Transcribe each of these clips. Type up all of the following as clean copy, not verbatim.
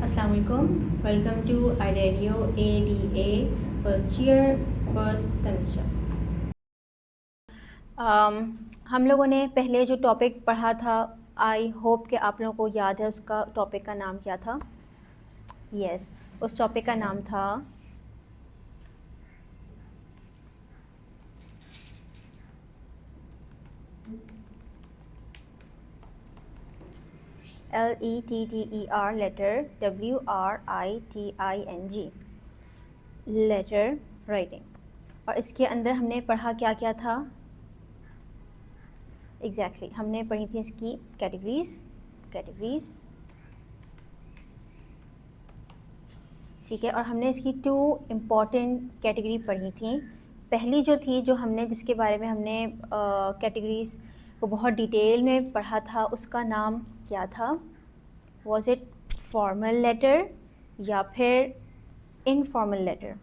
अस्सलाम वालेकुम। Welcome to आइडेरियो ADA first year first semester. हम लोगों ने पहले जो टॉपिक पढ़ा था, आई होप कि आप लोगों को याद है उसका टॉपिक का नाम क्या था। यस, उस टॉपिक का नाम था LETTER letter WRITING letter writing. और इसके अंदर हमने पढ़ा क्या क्या था एग्जैक्टली हमने पढ़ी थी इसकी कैटेगरीज ठीक है। और हमने इसकी 2 इम्पॉर्टेंट कैटेगरी पढ़ी थी। पहली जो थी, जो हमने जिसके बारे में हमने कैटेगरीज को बहुत डिटेल में पढ़ा था, उसका नाम क्या था? वॉज इट फॉर्मल लेटर या फिर इनफॉर्मल लेटर?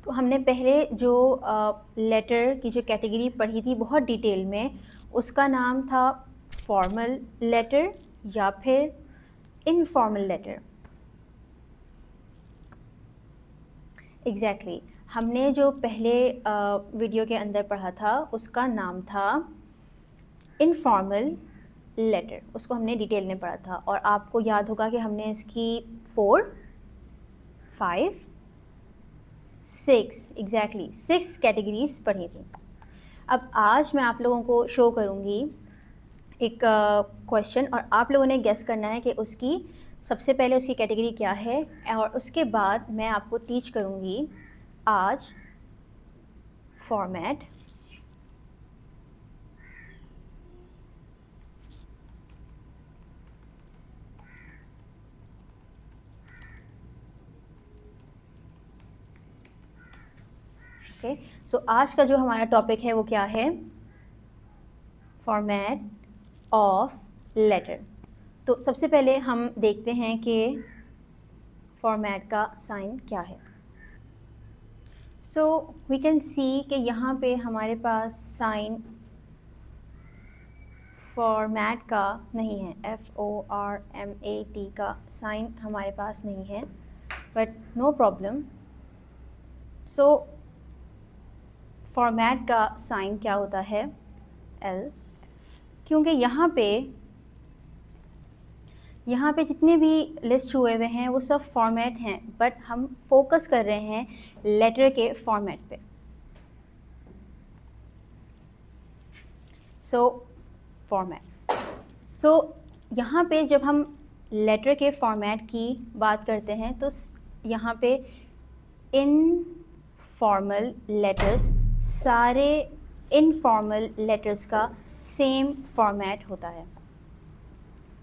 तो हमने पहले जो लेटर की जो कैटेगरी पढ़ी थी बहुत डिटेल में, उसका नाम था फॉर्मल लेटर या फिर इनफॉर्मल लेटर। एग्जैक्टली हमने जो पहले वीडियो के अंदर पढ़ा था उसका नाम था इनफॉर्मल लेटर, उसको हमने डिटेल में पढ़ा था। और आपको याद होगा कि हमने इसकी 4, 5, 6 कैटेगरीज पढ़ी थी। अब आज मैं आप लोगों को शो करूँगी एक क्वेश्चन, और आप लोगों ने गेस करना है कि उसकी सबसे पहले उसकी कैटेगरी क्या है, और उसके बाद मैं आपको टीच करूँगी आज फॉर्मेट, ओके। सो आज का जो हमारा टॉपिक है वो क्या है? Format of letter. तो सबसे पहले हम देखते हैं कि फॉर्मेट का साइन क्या है। सो वी कैन सी कि यहाँ पे हमारे पास साइन फॉर्मेट का नहीं है, FORMAT का साइन हमारे पास नहीं है, but no problem. So format का साइन क्या होता है? L। क्योंकि यहाँ पे जितने भी लिस्ट हुए हुए हैं वो सब फॉर्मेट हैं, बट हम फोकस कर रहे हैं लेटर के फॉर्मेट पे। सो फॉर्मेट, सो यहाँ पे जब हम लेटर के फॉर्मेट की बात करते हैं तो यहाँ पे इनफॉर्मल लेटर्स, सारे इनफॉर्मल लेटर्स का सेम फॉर्मेट होता है।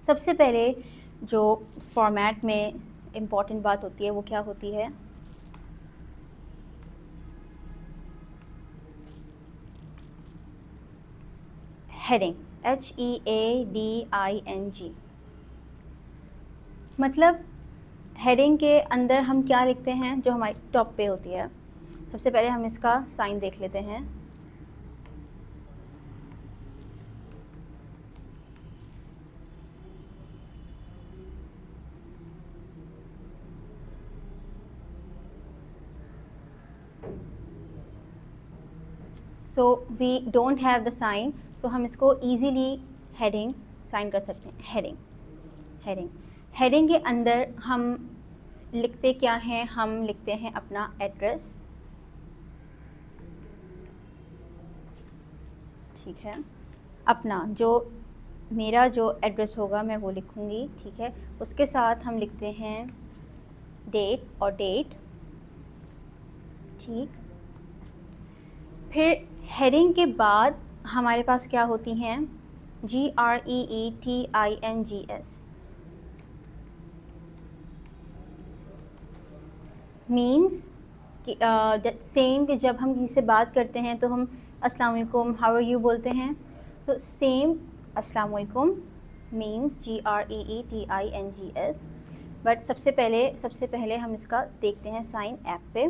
सबसे पहले जो फॉर्मेट में इम्पॉर्टेंट बात होती है वो क्या होती है? Heading, HEADING। मतलब हेडिंग के अंदर हम क्या लिखते हैं जो हमारी टॉप पे होती है? सबसे पहले हम इसका साइन देख लेते हैं। So we don't have the sign, तो हम इसको ईजीली हेडिंग साइन कर सकते हैं। हेडिंग के अंदर हम लिखते क्या हैं? हम लिखते हैं अपना एड्रेस, ठीक है। अपना जो मेरा जो एड्रेस होगा मैं वो लिखूँगी, ठीक है। उसके साथ हम लिखते हैं डेट और डेट, ठीक। फिर हेडिंग के बाद हमारे पास क्या होती हैं? GREETINGS, मीन्स कि सेम कि जब हम किसी से बात करते हैं तो हम अस्सलाम वालेकुम, हाउ आर यू बोलते हैं, तो सेम अस्सलाम वालेकुम मीन्स GREETINGS। बट सबसे पहले हम इसका देखते हैं साइन ऐप पे।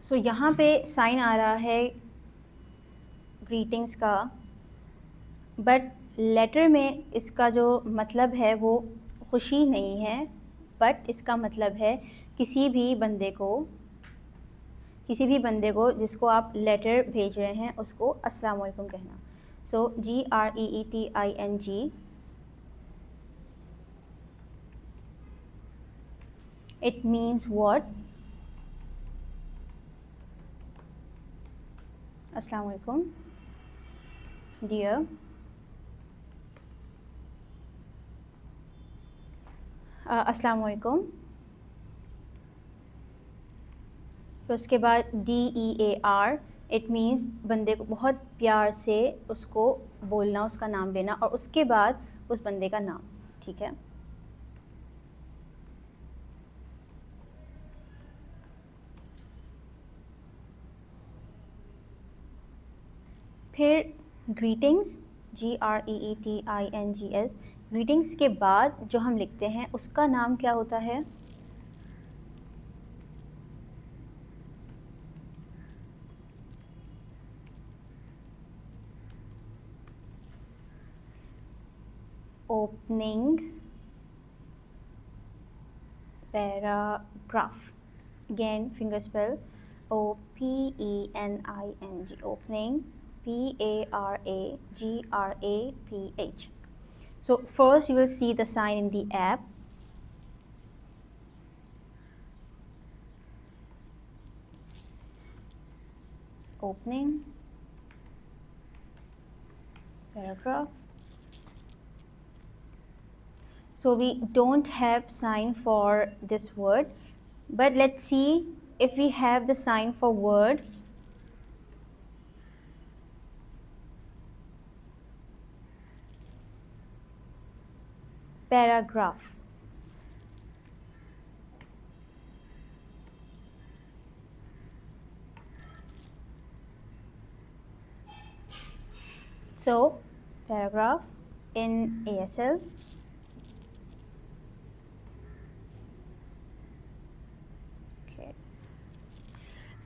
सो यहाँ पे साइन आ रहा है ग्रीटिंग्स का, बट लेटर में इसका जो मतलब है वो खुशी नहीं है, बट इसका मतलब है किसी भी बंदे को जिसको आप लेटर भेज रहे हैं उसको अस्सलाम वालेकुम कहना. सो GREETING, it means what? अस्सलाम वालेकुम dear. अस्सलाम वालेकुम. तो उसके बाद DEAR, इट मीन्स बंदे को बहुत प्यार से उसको बोलना, उसका नाम लेना, और उसके बाद उस बंदे का नाम. ठीक है. फिर ग्रीटिंग्स, GREETINGS, ग्रीटिंग्स के बाद जो हम लिखते हैं उसका नाम क्या होता है? Opening paragraph. Again, finger spell OPENING, opening PARAGRAPH. So first you will see the sign in the app. Opening paragraph. So we don't have sign for this word, but let's see if we have the sign for word. Paragraph. So paragraph in ASL.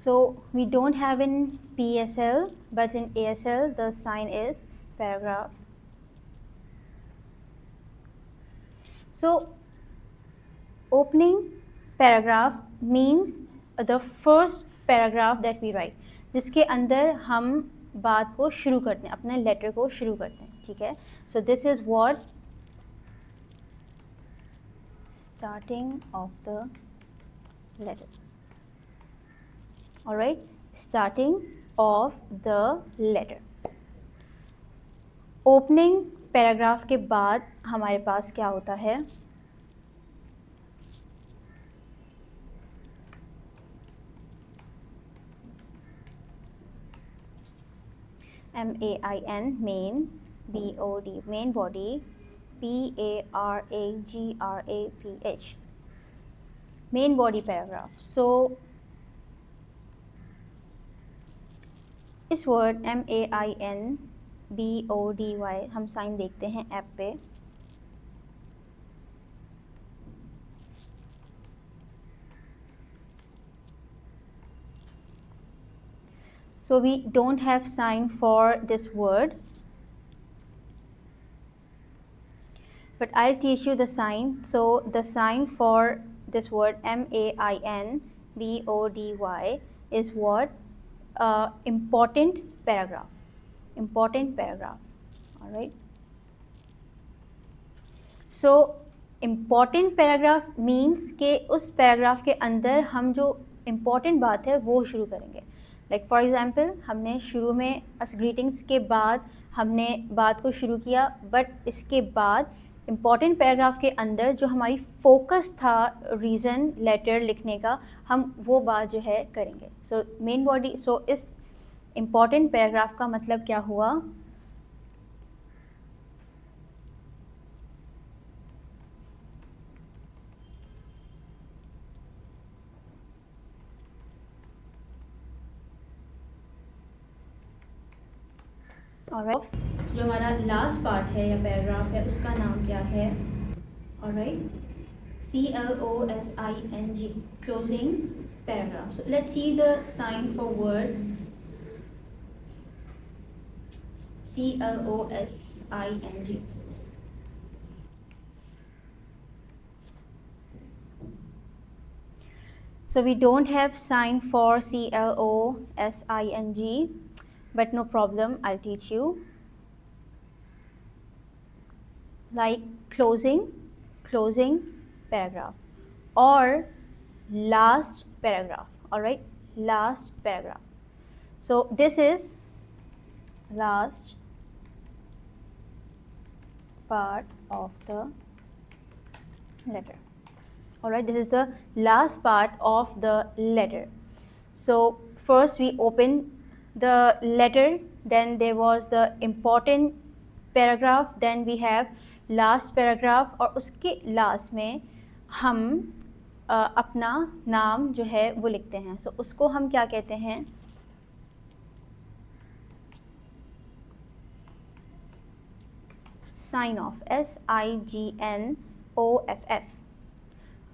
So we don't have in PSL, but in ASL the sign is paragraph. So opening paragraph means the first paragraph that we write, जिसके अंदर हम बात को शुरू करते हैं, अपने letter को शुरू करते हैं. ठीक है. So this is what starting of the letter. Alright, starting of the letter. Opening paragraph के बाद हमारे पास क्या होता है? MAIN, main, BOD, main body, PARAGRAPH, main body paragraph. So इस वर्ड MAINBODY हम साइन देखते हैं ऐप पे. So we don't have sign for this word, but I'll teach you the sign. So the sign for this word MAINBODY is what? Important paragraph. Important paragraph. All right. So important paragraph means कि उस paragraph के अंदर हम जो important बात है वो शुरू करेंगे. Like for example, हमने शुरू में as greetings के बाद हमने बात को शुरू किया, but इसके बाद इम्पॉर्टेंट पैराग्राफ के अंदर जो हमारी फोकस था रीज़न लेटर लिखने का, हम वो बात जो है करेंगे. So main body. सो इस इम्पॉर्टेंट पैराग्राफ का मतलब क्या हुआ? ऑलराइट, जो हमारा लास्ट पार्ट है या पैराग्राफ है उसका नाम क्या है? Alright, CLOSING, closing paragraph. So let's see the sign for word closing. So we don't have sign for closing, but no problem, I'll teach you. Like closing paragraph, or last paragraph. All right, last paragraph. So this is last part of the letter. All right, this is the last part of the letter. So first we open the letter, then there was the important paragraph, then we have last paragraph, और उसके last में हम अपना नाम जो है वो लिखते हैं. सो उसको हम क्या कहते हैं? Sign of, SIGNOFF.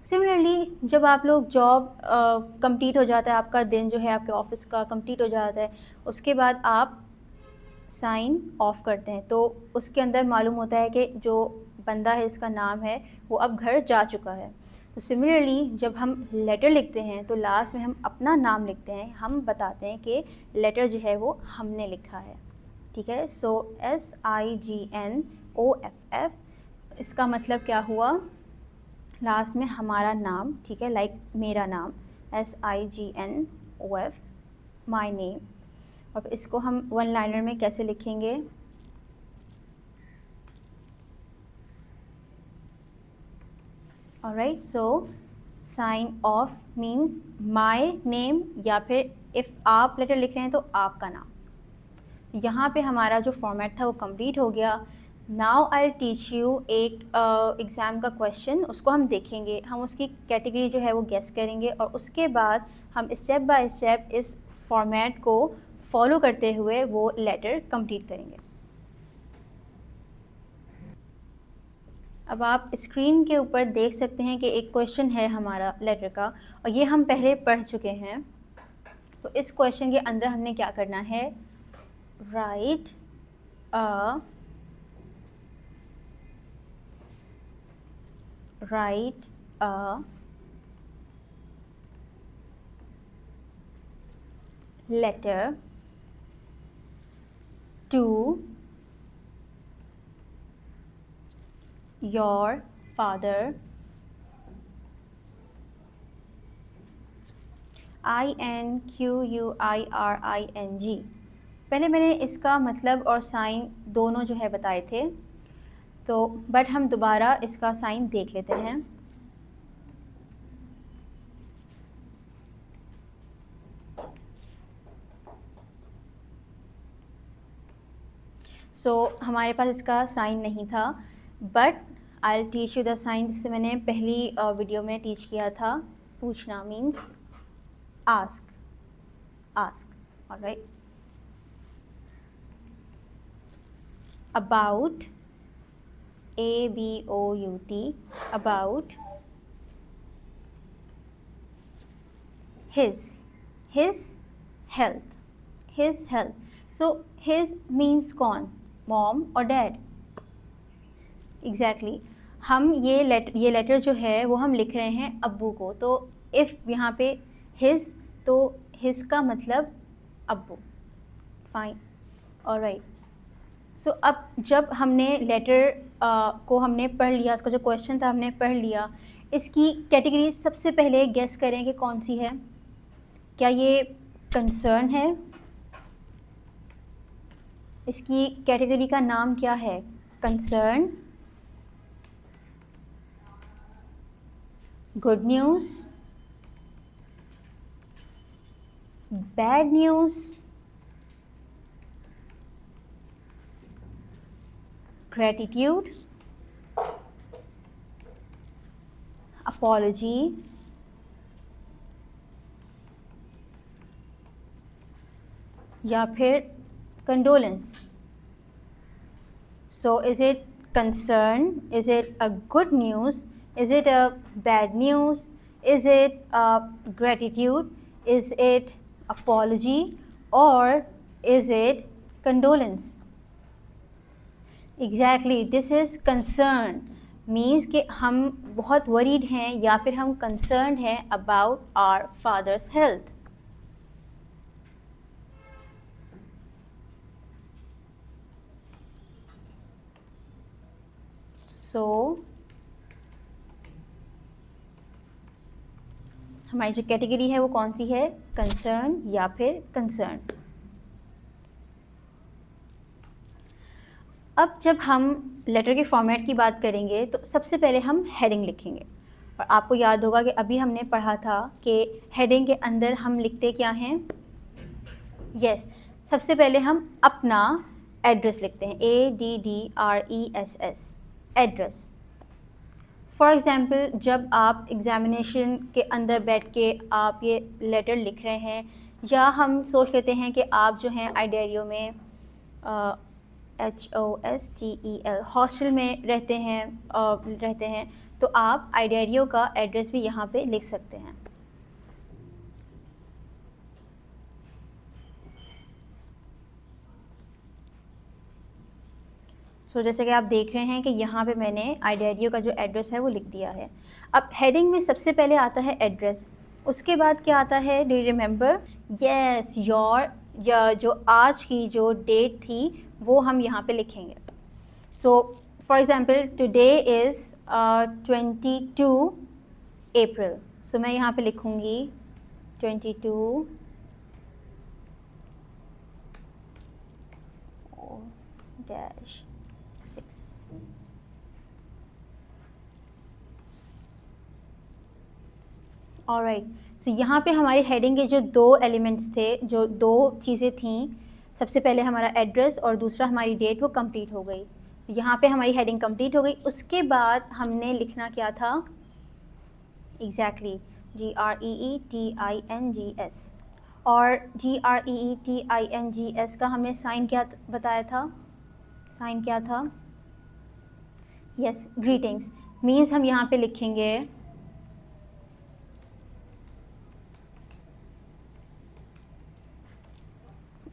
सिमिलरली जब आप लोग जॉब कंप्लीट हो जाता है, आपका दिन जो है आपके ऑफिस का कंप्लीट हो जाता है, उसके बाद आप साइन ऑफ करते हैं, तो उसके अंदर मालूम होता है कि जो बंदा है इसका नाम है वो अब घर जा चुका है. तो सिमिलरली जब हम लेटर लिखते हैं तो लास्ट में हम अपना नाम लिखते हैं, हम बताते हैं कि लेटर जो है वो हमने लिखा है. ठीक है, सो SIGNOFF, इसका मतलब क्या हुआ? लास्ट में हमारा नाम. ठीक है, लाइक मेरा नाम SIGNOF, माई नेम. और इसको हम वन लाइनर में कैसे लिखेंगे? Alright, so sine of means my name, या फिर इफ़ आप लेटर लिख रहे हैं तो आपका नाम. यहाँ पे हमारा जो फॉर्मेट था वो कंप्लीट हो गया. नाउ आई टीच यू एक एग्ज़ाम का क्वेश्चन, उसको हम देखेंगे, हम उसकी कैटेगरी जो है वो गेस करेंगे, और उसके बाद हम स्टेप बाय स्टेप इस फॉर्मेट को फॉलो करते हुए वो लेटर कंप्लीट करेंगे. अब आप स्क्रीन के ऊपर देख सकते हैं कि एक क्वेश्चन है हमारा लेटर का, और ये हम पहले पढ़ चुके हैं. तो इस क्वेश्चन के अंदर हमने क्या करना है? Right a letter to your father, INQUIRING. पहले मैंने इसका मतलब और साइन दोनों जो है बताए थे, तो बट हम दोबारा इसका साइन देख लेते हैं. सो हमारे पास इसका साइन नहीं था, but I will teach you the sign, जिससे मैंने पहली वीडियो में टीच किया था. पूछना means ask. Alright. About, ABOUT, about his health. So his means कौन? मॉम और डैड. एग्जैक्टली हम ये लेटर जो है वो हम लिख रहे हैं अब्बू को, तो इफ़ यहाँ पे हिज, तो हिज का मतलब अब्बू. Fine, alright. सो अब जब हमने लेटर को हमने पढ़ लिया, उसका जो क्वेश्चन था हमने पढ़ लिया, इसकी कैटेगरी सबसे पहले गेस करें कि कौन सी है. क्या ये कंसर्न है? इसकी कैटेगरी का नाम क्या है? Concern. Good news, bad news, gratitude, apology, या फिर condolence. So is it concern? Is it a good news? Is it a bad news? Is it gratitude? Is it apology? Or is it condolence? Exactly, this is concern. Means कि हम बहुत worried हैं या फिर हम concern हैं about our fathers health. सो हमारी जो कैटेगरी है वो कौन सी है? कंसर्न या फिर कंसर्न. अब जब हम लेटर के फॉर्मेट की बात करेंगे तो सबसे पहले हम हेडिंग लिखेंगे. और आपको याद होगा कि अभी हमने पढ़ा था कि हेडिंग के अंदर हम लिखते क्या हैं? यस, सबसे पहले हम अपना एड्रेस लिखते हैं. ADDRESS, address. फॉर एग्ज़ाम्पल, जब आप एग्ज़ामिनेशन के अंदर बैठ के आप ये लेटर लिख रहे हैं, या हम सोच लेते हैं कि आप जो हैं आइडेरियो में HOSTEL हॉस्टल में रहते हैं, तो आप आइडेरियो का एड्रेस भी यहाँ पे लिख सकते हैं. सो जैसे कि आप देख रहे हैं कि यहाँ पे मैंने आइडेरियो का जो एड्रेस है वो लिख दिया है. अब हेडिंग में सबसे पहले आता है एड्रेस. उसके बाद क्या आता है? Do you remember? यस, या जो आज की जो डेट थी वो हम यहाँ पे लिखेंगे. So for example, today is 22 अप्रैल. सो मैं यहाँ पे लिखूँगी 22 -6. ऑलराइट, सो यहाँ पे हमारी हेडिंग के जो दो एलिमेंट्स थे, जो दो चीज़ें थीं, सबसे पहले हमारा एड्रेस और दूसरा हमारी डेट, वो कंप्लीट हो गई. यहाँ पे हमारी हेडिंग कंप्लीट हो गई. उसके बाद हमने लिखना क्या था? Exactly, GREETINGS. और GREETINGS का हमने साइन क्या बताया था? साइन क्या था? Yes, greetings. मीन्स हम यहाँ पे लिखेंगे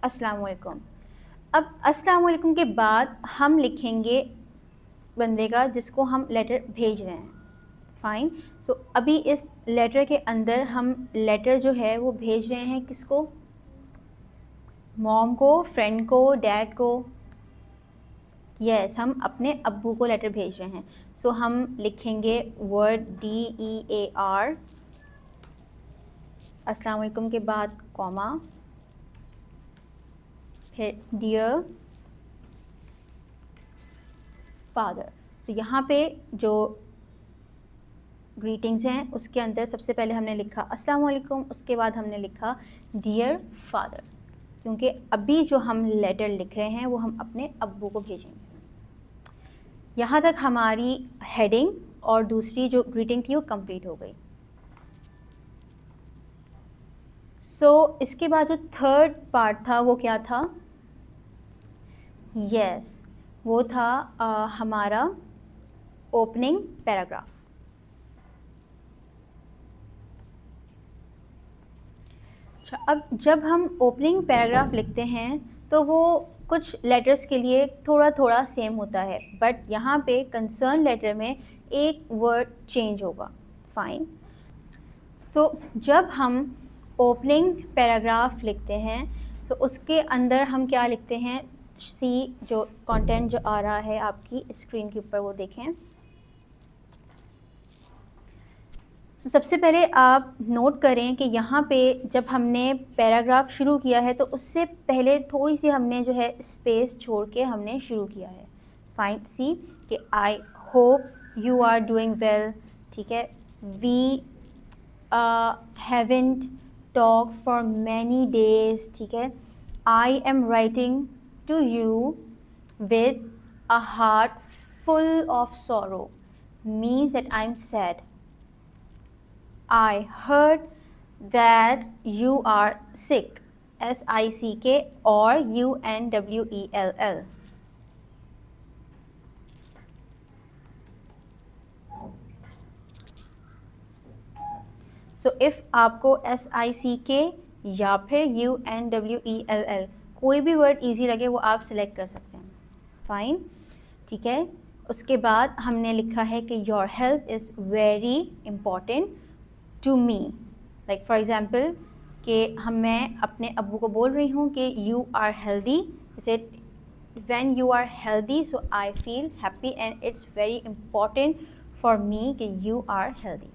अस्सलाम वालेकुम. अब अस्सलाम वालेकुम के बाद हम लिखेंगे बंदे का जिसको हम लेटर भेज रहे हैं. फ़ाइन. सो अभी इस लेटर के अंदर हम लेटर जो है वो भेज रहे हैं किसको? मॉम को, फ्रेंड को, डैड को. यस, हम अपने अब्बू को लेटर भेज रहे हैं. सो हम लिखेंगे वर्ड DEAR, अस्सलाम वालेकुम के बाद कॉमा, फिर डियर फादर. सो यहाँ पे जो ग्रीटिंग्स हैं उसके अंदर सबसे पहले हमने लिखा अस्सलाम वालेकुम, उसके बाद हमने लिखा डियर फादर, क्योंकि अभी जो हम लेटर लिख रहे हैं वो हम अपने अब्बू को भेजेंगे. यहाँ तक हमारी हेडिंग और दूसरी जो ग्रीटिंग थी वो कंप्लीट हो गई. सो इसके बाद जो थर्ड पार्ट था वो क्या था? यस, वो था हमारा ओपनिंग पैराग्राफ. अच्छा, अब जब हम ओपनिंग पैराग्राफ लिखते हैं तो वो कुछ लेटर्स के लिए थोड़ा थोड़ा सेम होता है, बट यहाँ पे कंसर्न लेटर में एक वर्ड चेंज होगा. फाइन. तो जब हम ओपनिंग पैराग्राफ लिखते हैं तो उसके अंदर हम क्या लिखते हैं? सी जो कंटेंट जो आ रहा है आपकी स्क्रीन के ऊपर वो देखें. तो सबसे पहले आप नोट करें कि यहाँ पे जब हमने पैराग्राफ शुरू किया है तो उससे पहले थोड़ी सी हमने जो है स्पेस छोड़ के हमने शुरू किया है. फाइन. सी कि I hope you are doing well. ठीक है. We haven't talk for many days. ठीक है. I am writing to you with a heart full of sorrow means that I'm sad. I heard that you are sick, SICK or UNWELL. So if आपको SICK या फिर UNWELL कोई भी word easy लगे वो आप सिलेक्ट कर सकते हैं, फाइन, ठीक है। उसके बाद हमने लिखा है कि your health is very important to me, like for example कि मैं अपने अब्बू को बोल रही हूँ कि you are healthy, it when you are healthy so I feel happy and it's very important for me कि you are healthy.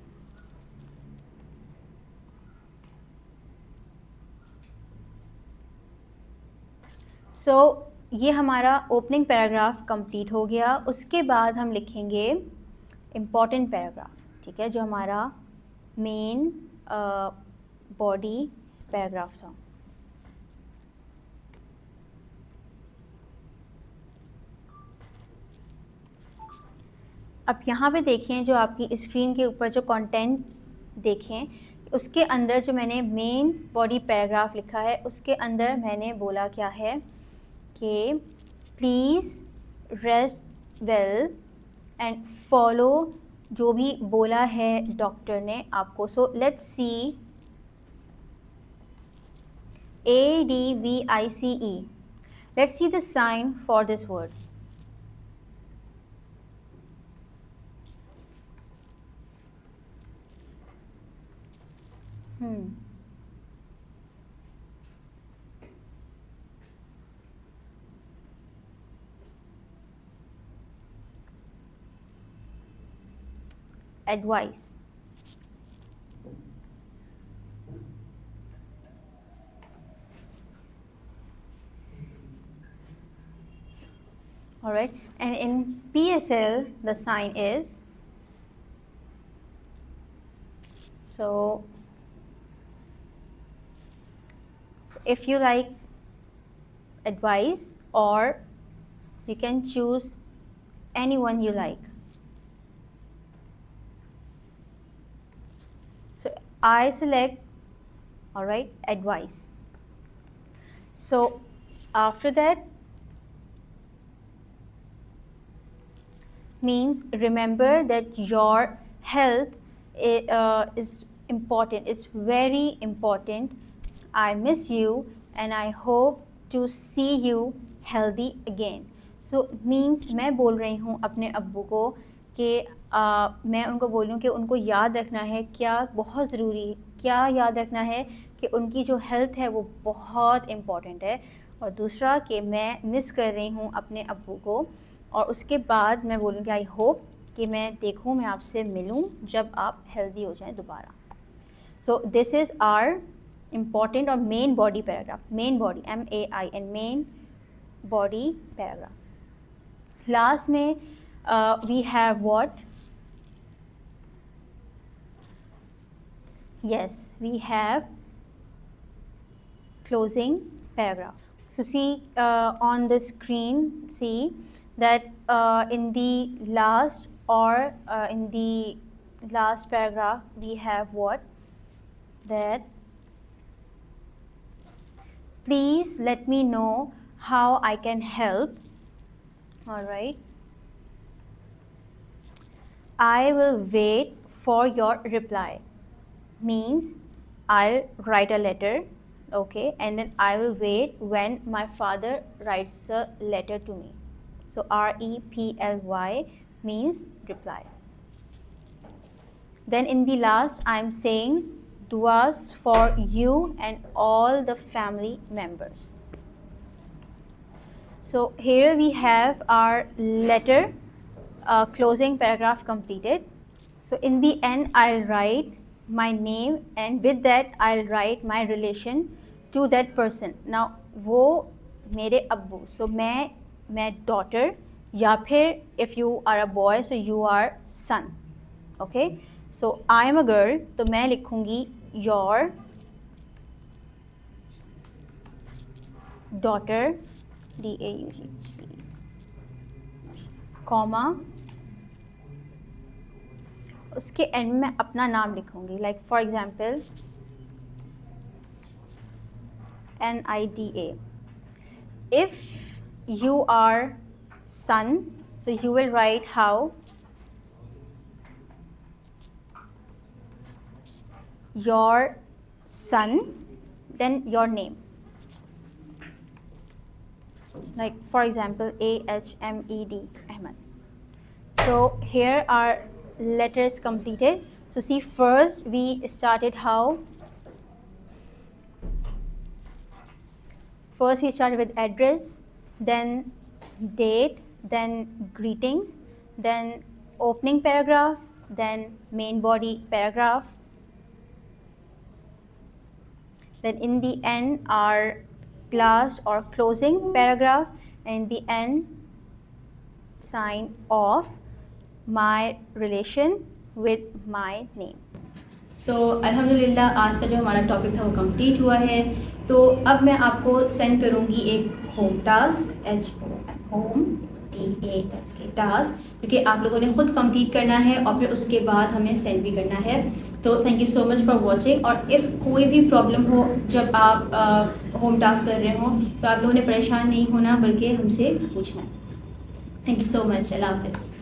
So ये हमारा ओपनिंग पैराग्राफ कंप्लीट हो गया। उसके बाद हम लिखेंगे इम्पॉर्टेंट पैराग्राफ, ठीक है, जो हमारा मेन बॉडी पैराग्राफ था। अब यहाँ पे देखें, जो आपकी स्क्रीन के ऊपर जो कंटेंट देखें, उसके अंदर जो मैंने मेन बॉडी पैराग्राफ लिखा है उसके अंदर मैंने बोला क्या है कि please rest well and follow जो भी बोला है डॉक्टर ने आपको। So let's see ADVICE, let's see the sign for this word. Advice. All right, and in PSL the sign is, so if you like advice, or you can choose anyone you like. So I select, all right, advice. So after that means remember that your health is important, it's very important. I miss you and I hope to see you healthy again. So means मैं बोल रही हूँ अपने अब्बू को कि मैं उनको बोलूँ कि उनको याद रखना है, क्या बहुत ज़रूरी, क्या याद रखना है कि उनकी जो हेल्थ है वो बहुत इम्पॉर्टेंट है। और दूसरा कि मैं मिस कर रही हूँ अपने अब्बू को। और उसके बाद मैं बोलूँगी आई होप कि मैं देखूँ, मैं आपसे मिलूँ जब आप हेल्दी हो जाएं दोबारा। So this is our important और main body paragraph, main body MAIN, main body paragraph. Last में we have what, yes, we have closing paragraph. So see on the screen, see that in the last or in the last paragraph we have what, that please let me know how I can help. All right, I will wait for your reply. Means I'll write a letter, okay, and then I will wait when my father writes a letter to me. So REPLY means reply. Then in the last I'm saying duas for you and all the family members. So here we have our letter closing paragraph completed. So in the end I'll write my name and with that I'll write my relation to that person. Now वो मेरे अब्बू, so मैं daughter, या फिर if you are a boy so you are son, okay. So I am a girl, तो मैं लिखूँगी your daughter DAUG, comma उसके एंड में अपना नाम लिखूँगी, like for example NIDA. If you are son, so you will write how your son, then your name. Like for example, Ahmed, Ahmed. So here are letters completed. So see, first we started how? First we started with address, then date, then greetings, then opening paragraph, then main body paragraph. Then in the end our last or closing paragraph, and in the end sign off my relation with my name. सो अल्हम्दुलिल्लाह आज का जो हमारा topic था वो complete हुआ है। तो अब मैं आपको सेंड करूँगी एक होम टास्क, HOME टास्क, क्योंकि आप लोगों ने ख़ुद कंप्लीट करना है और फिर उसके बाद हमें सेंड भी करना है। तो thank you so much for watching. और इफ़ कोई भी प्रॉब्लम हो जब आप होम टास्क कर रहे हो तो आप लोगों ने परेशान नहीं होना बल्कि हमसे पूछना है। Thank you so much. अल्लाह हाफ़िज़।